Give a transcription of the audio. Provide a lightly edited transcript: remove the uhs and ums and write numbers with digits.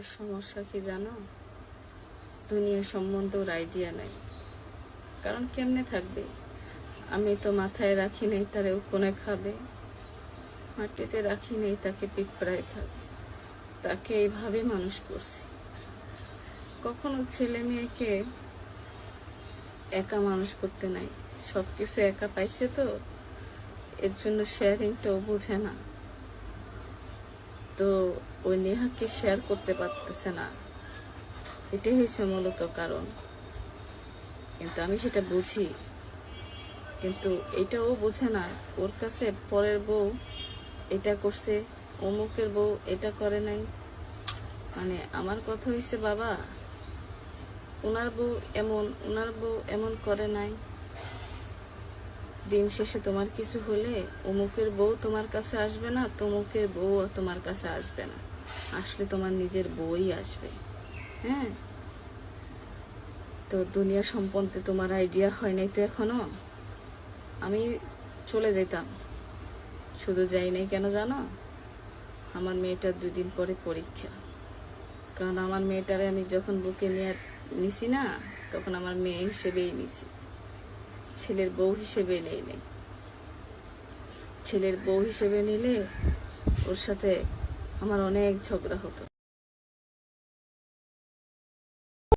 ওর সমস্যা কি জানো? দুনিয়া সম্বন্ধে ওর আইডিয়া নাই। কারণ কেমনে থাকবে? আমি তো মাথায় রাখি নাই তারে ও কোনে খাবে, মাটিতে রাখি নাই তাকে পিঁপড়ায় খাবে। তাকে এইভাবে মানুষ করছি। কখনো ছেলে মেয়েকে একা মানুষ করতে নাই, সব কিছু একা পাইছে তো এর জন্য শেয়ারিংটাও বোঝে না। তো ওই নেহাকে শেয়ার করতে পারতেছে না, এটাই হয়েছে মূলত কারণ। কিন্তু আমি সেটা বুঝি, কিন্তু এটাও বোঝে না। ওর কাছে পরের বউ এটা করছে, অমুকের বউ এটা করে নাই। মানে আমার কথা হয়েছে, বাবা ওনার বউ এমন করে নাই। দিন শেষে তোমার কিছু হলে অমুকের বউ তোমার কাছে আসবে না, তমুকের বউ তোমার কাছে আসবে না, আসলে তোমার নিজের বউই আসবে। হ্যাঁ, তো দুনিয়া সম্পর্কে তোমার আইডিয়া হয় নাই তো এখনো। আমি চলে যেতাম, শুধু যাই নাই কেন জানো? আমার মেয়েটার 2 দিন পরে পরীক্ষা। কারণ আমার মেয়েটারে আমি যখন বুকে নিয়ে নিছি না, তখন আমার মেয়ে হিসেবেই নিছি, ছেলের বউ হিসেবে নেই নেই। ছেলের বউ হিসেবে নিলে ওর সাথে আমার অনেক ঝগড়া হতো।